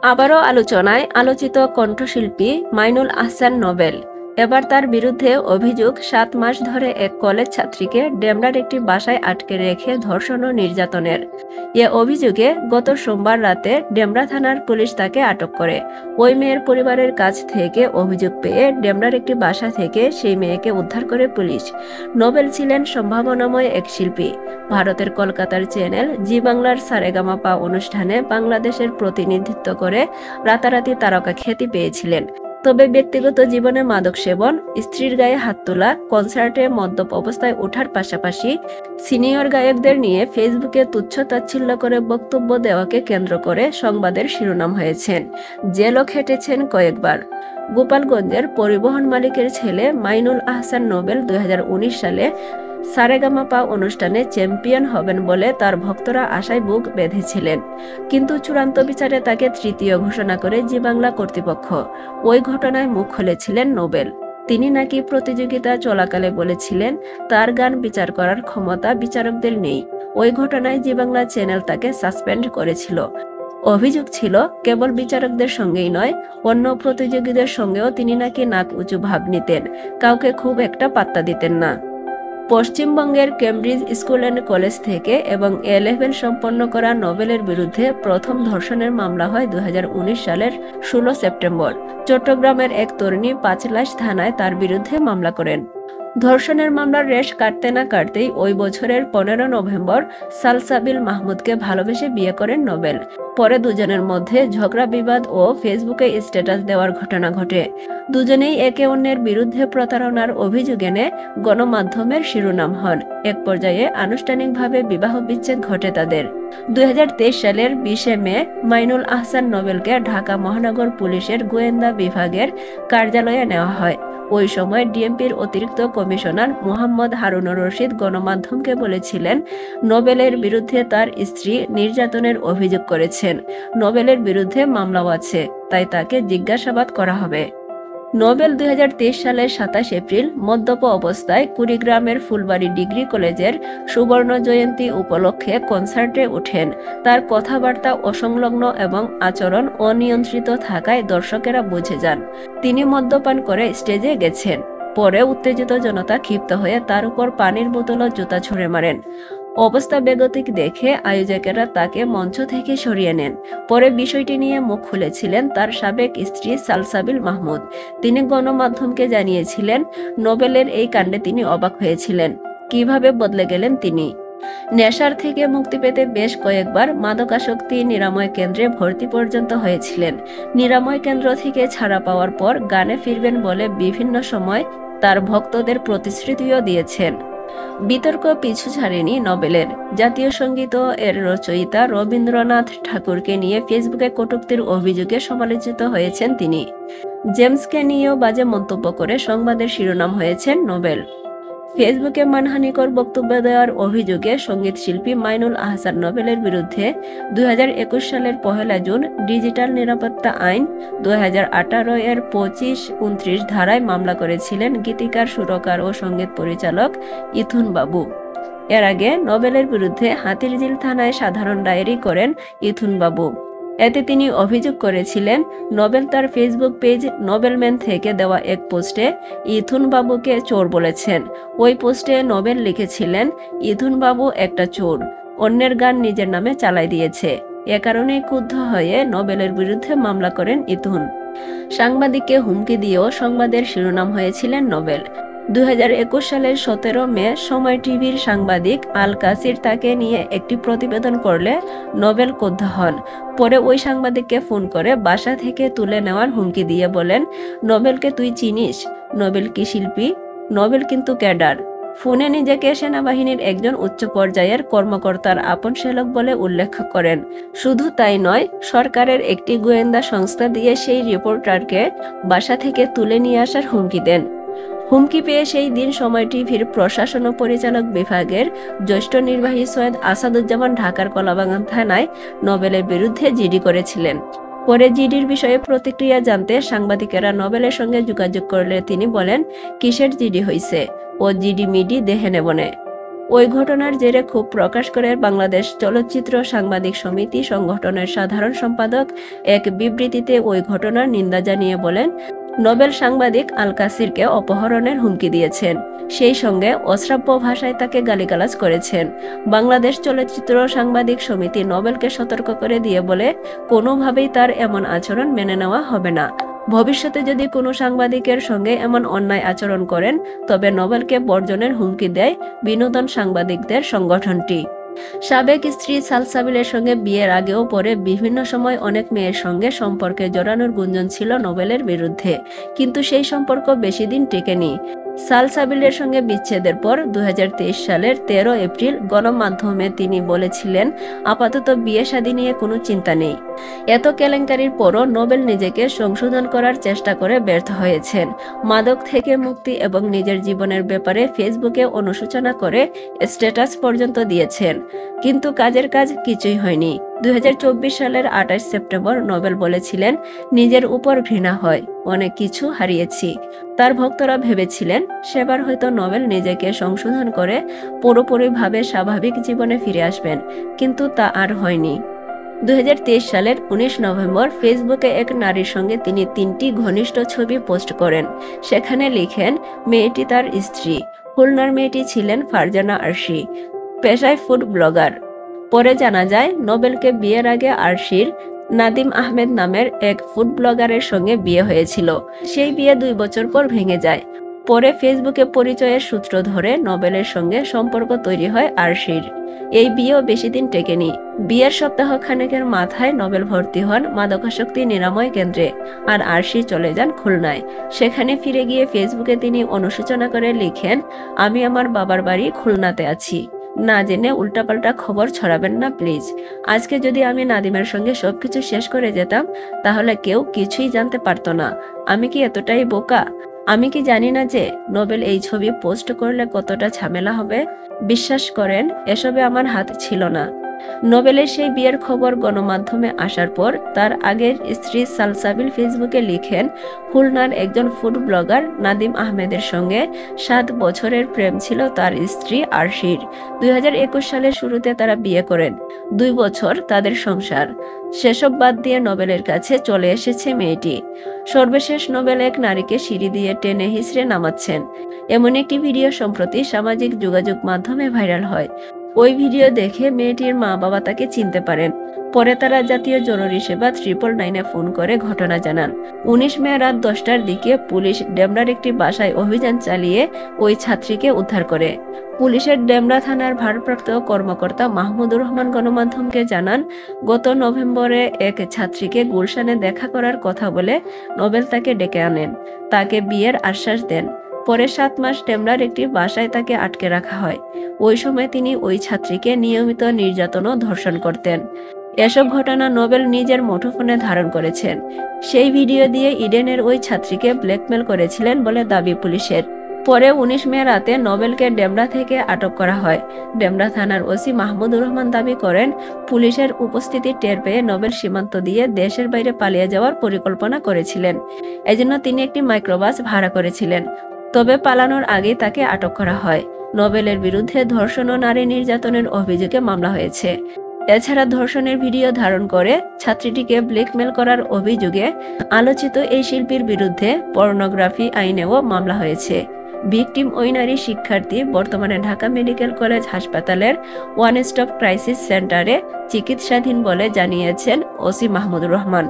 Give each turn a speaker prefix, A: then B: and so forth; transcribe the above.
A: আবারও আলোচনায় আলোচিত কণ্ঠশিল্পী মাইনুল আহসান নোবেল। এবার তার বিরুদ্ধে অভিযোগ 7 মাস ধরে এক কলেজ ছাত্রীকে ডেমরার একটি বাসায় আটকে রেখে ধর্ষণ ও নির্যাতনের। এ অভিযোগে গত সোমবার রাতে ডেমরা থানার পুলিশ তাকে আটক করে। ওই মেয়ের পরিবারের কাছ থেকে অভিযোগ পেয়ে ডেমরার একটি বাসা থেকে সেই মেয়েকে উদ্ধার করে পুলিশ। নোবেল ছিলেন সম্ভাবনাময় এক শিল্পী। ভারতের কলকাতার চ্যানেল জি বাংলার সারেগামাপা অনুষ্ঠানে বাংলাদেশের প্রতিনিধিত্ব করে রাতারাতি তারকা খ্যাতি পেয়েছিলেন। তবে ব্যক্তিগত জীবনে মাদক সেবন, স্ত্রীর গায়ে হাত তোলা, কনসার্টে মদ্যপ অবস্থায় ওঠার পাশাপাশি সিনিয়র গায়কদের নিয়ে ফেসবুকে তুচ্ছ-তাচ্ছিল্য করে বক্তব্য দেওয়াকে কেন্দ্র করে সংবাদের শিরোনাম হয়েছেন। জেলও খেটেছেন কয়েকবার। গোপালগঞ্জের পরিবহন মালিকের ছেলে মাইনুল আহসান নোবেল 2019 সালে সারেগামাপা অনুষ্ঠানে চ্যাম্পিয়ন হবেন বলে তার ভক্তরা আশায় বুক বেঁধেছিলেন। কিন্তু চূড়ান্ত বিচারে তাকে তৃতীয় ঘোষণা করে জি বাংলা কর্তৃপক্ষ। ওই ঘটনায় মুখ খুলেছিলেন নোবেল। তিনি নাকি প্রতিযোগিতা চলাকালে বলেছিলেন তার গান বিচার করার ক্ষমতা বিচারকদের নেই। ওই ঘটনায় জি বাংলা চ্যানেল তাকে সাসপেন্ড করেছিল। অভিযোগ ছিল কেবল বিচারকদের সঙ্গেই নয়, অন্য প্রতিযোগীদের সঙ্গেও তিনি নাকি নাক উঁচু ভাব নিতেন, কাউকে খুব একটা পাত্তা দিতেন না। পশ্চিমবঙ্গের কেমব্রিজ স্কুল অ্যান্ড কলেজ থেকে এবং A-লেভেল সম্পন্ন করা নোবেলের বিরুদ্ধে প্রথম ধর্ষণের মামলা হয় 2019 সালের 16 সেপ্টেম্বর। চট্টগ্রামের এক তরুণী পাঁচলাশ থানায় তার বিরুদ্ধে মামলা করেন। ধর্ষণের মামলার রেশ কাটতে না কাটতেই ওই বছরের 15 নভেম্বর সালসাবিল মাহমুদকে ভালোবেসে বিয়ে করেন নোবেল। পরে দুজনের মধ্যে ঝগড়া বিবাদ ও ফেসবুকে স্ট্যাটাস দেওয়ার ঘটনা ঘটে। দুজনেই একে অন্যের বিরুদ্ধে প্রতারণার অভিযোগ এনে গণমাধ্যমের শিরোনাম হন। এক পর্যায়ে আনুষ্ঠানিকভাবে বিবাহ বিচ্ছেদ ঘটে তাদের। 2023 সালের 20 মে মাইনুল আহসান নোবেলকে ঢাকা মহানগর পুলিশের গোয়েন্দা বিভাগের কার্যালয়ে নেওয়া হয়। ওই সময় ডিএমপির অতিরিক্ত কমিশনার মোহাম্মদ হারুনুর রশিদ গণমাধ্যমকে বলেছিলেন নোবেলের বিরুদ্ধে তার স্ত্রী নির্যাতনের অভিযোগ করেছেন। নোবেলের বিরুদ্ধে মামলাও আছে, তাই তাকে জিজ্ঞাসাবাদ করা হবে। নোবেল 2023 সালের 27 এপ্রিল মদ্যপ অবস্থায় কুড়িগ্রামের ফুলবাড়ী ডিগ্রি কলেজের সুবর্ণ জয়ন্তী উপলক্ষে কনসার্টে ওঠেন। তার কথাবার্তা অসংলগ্ন এবং আচরণ অনিয়ন্ত্রিত থাকায় দর্শকেরা বুঝে যান তিনি মদ্যপান করে স্টেজে গেছেন। পরে উত্তেজিত জনতা ক্ষিপ্ত হয়ে তার উপর পানির বোতল ও জুতা ছুঁড়ে মারেন। অবস্থা বেগতিক দেখে আয়োজকেরা তাকে মঞ্চ থেকে সরিয়ে নেন। পরে বিষয়টি নিয়ে মুখ খুলেছিলেন তার সাবেক স্ত্রী সালসাবিল মাহমুদ। তিনি গণমাধ্যমকে জানিয়েছিলেন নোবেলের এই কাণ্ডে তিনি অবাক হয়েছিলেন। কিভাবে বদলে গেলেন তিনি। নেশার থেকে মুক্তি পেতে বেশ কয়েকবার মাদকাসক্তি নিরাময় কেন্দ্রে ভর্তি পর্যন্ত হয়েছিলেন। নিরাময় কেন্দ্র থেকে ছাড়া পাওয়ার পর গানে ফিরবেন বলে বিভিন্ন সময় তার ভক্তদের প্রতিশ্রুতিও দিয়েছেন। বিতর্ক পিছু ছাড়েনি নোবেলের। জাতীয় সঙ্গীত এর রচয়িতা রবীন্দ্রনাথ ঠাকুরকে নিয়ে ফেসবুকে কটূক্তির অভিযোগে সমালোচিত হয়েছেন তিনি। জেমসকে নিয়েও বাজে মন্তব্য করে সংবাদের শিরোনাম হয়েছেন নোবেল। ফেসবুকে মানহানিকর বক্তব্য দেওয়ার অভিযোগে সঙ্গীতশিল্পী মাইনুল আহসান নোবেলের বিরুদ্ধে 2021 সালের 1 জুন ডিজিটাল নিরাপত্তা আইন 2018 এর 25-29 ধারায় মামলা করেছিলেন গীতিকার, সুরকার ও সঙ্গীত পরিচালক ইথুন বাবু। এর আগে নোবেলের বিরুদ্ধে হাতিরঝিল থানায় সাধারণ ডায়েরি করেন ইথুন বাবু। এতে তিনি অভিযোগ করেছিলেন নোবেল তার ফেসবুক পেজ নোবেলম্যান থেকে দেওয়া এক পোস্টে ইথুন বাবুকে চোর বলেছেন। ওই পোস্টে নোবেল লিখেছিলেন ইথুন বাবু একটা চোর, অন্যের গান নিজের নামে চালাই দিয়েছে। এ কারণে ক্ষুব্ধ হয়ে নোবেলের বিরুদ্ধে মামলা করেন ইথুন। সাংবাদিককে হুমকি দিয়েও সংবাদের শিরোনাম হয়েছিলেন নোবেল। 2021 সালের 17 মে সময় টিভির সাংবাদিক আল কাসির তাকে নিয়ে একটি প্রতিবেদন করলে নোবেল ক্রুদ্ধ হন। পরে ওই সাংবাদিককে ফোন করে বাসা থেকে তুলে নেওয়ার হুমকি দিয়ে বলেন, নোবেলকে তুই চিনিস? নোবেল কি শিল্পী? নোবেল কিন্তু ক্যাডার। ফোনে নিজেকে সেনাবাহিনীর একজন উচ্চ পর্যায়ের কর্মকর্তার আপন শ্যালক বলে উল্লেখ করেন। শুধু তাই নয়, সরকারের একটি গোয়েন্দা সংস্থা দিয়ে সেই রিপোর্টারকে বাসা থেকে তুলে নিয়ে আসার হুমকি দেন। হুমকি পেয়ে সেই দিন সময় টিভির প্রশাসন ও পরিচালক বিভাগের জ্যেষ্ঠ নির্বাহী সৈয়দ আসাদুজ্জামান ঢাকার কলাবাগান থানায় নোবেলের বিরুদ্ধে জিডি করেছিলেন। পরে জিডির বিষয়ে প্রতিক্রিয়া জানতে সাংবাদিকেরা নোবেলের সঙ্গে যোগাযোগ করলে তিনি বলেন, কিসের জিডি হইছে? ও জিডি মিডি দেহে নেবনে। ওই ঘটনার জেরে ক্ষোভ প্রকাশ করে বাংলাদেশ চলচ্চিত্র সাংবাদিক সমিতি সংগঠনের সাধারণ সম্পাদক এক বিবৃতিতে ওই ঘটনার নিন্দা জানিয়ে বলেন, নোবেল সাংবাদিক আল কাসিরকে অপহরণের হুমকি দিয়েছেন, সেই সঙ্গে অশ্রাব্য ভাষায় তাকে গালিগালাজ করেছেন। বাংলাদেশ চলচ্চিত্র সাংবাদিক সমিতি নোবেলকে সতর্ক করে দিয়ে বলে, কোনোভাবেই তার এমন আচরণ মেনে নেওয়া হবে না। ভবিষ্যতে যদি কোনো সাংবাদিকের সঙ্গে এমন অন্যায় আচরণ করেন তবে নোবেলকে বর্জনের হুমকি দেয় বিনোদন সাংবাদিকদের সংগঠনটি। সাবেক স্ত্রী সালসাবিলের সঙ্গে বিয়ের আগেও পরে বিভিন্ন সময় অনেক মেয়ের সঙ্গে সম্পর্কে জড়ানোর গুঞ্জন ছিল নোবেলের বিরুদ্ধে, কিন্তু সেই সম্পর্ক বেশি দিন টেকেনি। সালসাবিলের সঙ্গে বিচ্ছেদের পর 2023 সালের 13 এপ্রিল গণমাধ্যমে তিনি বলেছিলেন, আপাতত বিয়ে শাদী নিয়ে কোনো চিন্তা নেই। এত কেলেঙ্কারির পরও নোবেল নিজেকে সংশোধন করার চেষ্টা করে ব্যর্থ হয়েছেন। মাদক থেকে মুক্তি এবং নিজের জীবনের ব্যাপারে ফেসবুকে অনুশোচনা করে স্ট্যাটাস পর্যন্ত দিয়েছেন, কিন্তু কাজের কাজ কিছুই হয়নি। 2024 সালের 28 সেপ্টেম্বর নোবেল বলেছিলেন, নিজের উপর ঘৃণা হয়, অনেক কিছু হারিয়েছি। তার ভক্তরা ভেবেছিলেন সেবার হয়তো নোবেল নিজেকে সংশোধন করে পুরোপুরিভাবে স্বাভাবিক জীবনে ফিরে আসবেন, কিন্তু তা আর হয়নি। 2023 সালের 19 নভেম্বর ফেসবুকে এক নারীর সঙ্গে তিনি 3টি ঘনিষ্ঠ ছবি পোস্ট করেন। সেখানে লিখেন, মেয়েটি তার স্ত্রী। খুলনার মেয়েটি ছিলেন ফারজানা আরশি, পেশায় ফুড ব্লগার। পরে জানা যায় নোবেলকে বিয়ের আগে আরশির নাদিম আহমেদ নামের এক ফুড ব্লগারের সঙ্গে বিয়ে হয়েছিল। সেই বিয়ে 2 বছর পর ভেঙে যায়। পরে ফেসবুকে পরিচয়ের সূত্র ধরে নোবেলের সঙ্গে সম্পর্ক তৈরি হয় আরশির। এই বিয়েও বেশি দিন টেকেনি। বিয়ের সপ্তাহ খানেকের মাথায় নোবেল ভর্তি হন মাদকাসক্তি নিরাময় কেন্দ্রে, আর আরশি চলে যান খুলনায়। সেখানে ফিরে গিয়ে ফেসবুকে তিনি অনুশোচনা করে লিখেন, আমি আমার বাবার বাড়ি খুলনাতে আছি, না জেনে উল্টাপাল্টা খবর ছড়াবেন না প্লিজ। আজকে যদি আমি নাদিমের সঙ্গে সবকিছু শেষ করে যেতাম তাহলে কেউ কিছুই জানতে পারতো না। আমি কি এতটাই বোকা? আমি কি জানি না যে নোবেল এই ছবি পোস্ট করলে কতটা ঝামেলা হবে? বিশ্বাস করেন, এসবে আমার হাত ছিল না। নোবেলের সেই বিয়ের খবর গণমাধ্যমে আসার পর তার আগের স্ত্রী সালসাবিল ফেসবুকে লিখেন, খুলনার একজন ফুড ব্লগার নাদিম আহমেদের সঙ্গে 7 বছরের প্রেম ছিল তার স্ত্রী আরশির। 2021 সালের শুরুতে তারা বিয়ে করেন। 2 বছর তাদের সংসার। সেসব বাদ দিয়ে নোবেলের কাছে চলে এসেছে মেয়েটি। সর্বশেষ নোবেল এক নারীকে সিঁড়ি দিয়ে টেনে হিঁচড়ে নামাচ্ছেন, এমন একটি ভিডিও সম্প্রতি সামাজিক যোগাযোগ মাধ্যমে ভাইরাল হয়। ওই ভিডিও দেখে মেয়েটির মা বাবা তাকে চিনতে পারেন। পরে তারা জাতীয় জরুরি সেবা 999-এ ফোন করে ঘটনা জানান। 19 মে রাত 10টার দিকে পুলিশ ডেমরার একটি বাসায় অভিযান চালিয়ে ওই ছাত্রীকে উদ্ধার করে। পুলিশের ডেমরা থানার ভারপ্রাপ্ত কর্মকর্তা মাহমুদুর রহমান গণমাধ্যমকে জানান, গত নভেম্বরে এক ছাত্রীকে গুলশানে দেখা করার কথা বলে নোবেল তাকে ডেকে আনেন, তাকে বিয়ের আশ্বাস দেন। পরে 7 মাস ডেমরার একটি বাসায় তাকে আটকে রাখা হয়। ওই সময় তিনি ওই ছাত্রীকে নিয়মিত নির্যাতন ও ধর্ষণ করতেন। এসব ঘটনা নোবেল নিজের মুঠোফোনে ধারণ করেছেন। সেই ভিডিও দিয়ে ইডেনের ওই ছাত্রীকে ব্ল্যাকমেল করেছিলেন বলে দাবি পুলিশের। পরে 19 মে রাতে নোবেলকে ডেমরা থেকে আটক করা হয়। ডেমরা থানার ওসি মাহমুদুর রহমান দাবি করেন, পুলিশের উপস্থিতি টের পেয়ে নোবেল সীমান্ত দিয়ে দেশের বাইরে পালিয়ে যাওয়ার পরিকল্পনা করেছিলেন। এজন্য তিনি একটি মাইক্রোবাস ভাড়া করেছিলেন। তবে পালানোর আগেই তাকে আটক করা হয়। নোবেলের বিরুদ্ধে ধর্ষণ ও নারী নির্যাতনের অভিযোগে মামলা হয়েছে। এছাড়া ধর্ষণের ভিডিও ধারণ করে ছাত্রীটিকে ব্ল্যাকমেল করার অভিযোগে আলোচিত এই শিল্পীর বিরুদ্ধে পর্নোগ্রাফি আইনেও মামলা হয়েছে। ভিকটিম ওই নারী শিক্ষার্থী বর্তমানে ঢাকা মেডিকেল কলেজ হাসপাতালের ওয়ান স্টপ ক্রাইসিস সেন্টারে চিকিৎসাধীন বলে জানিয়েছেন ওসি মাহমুদুর রহমান।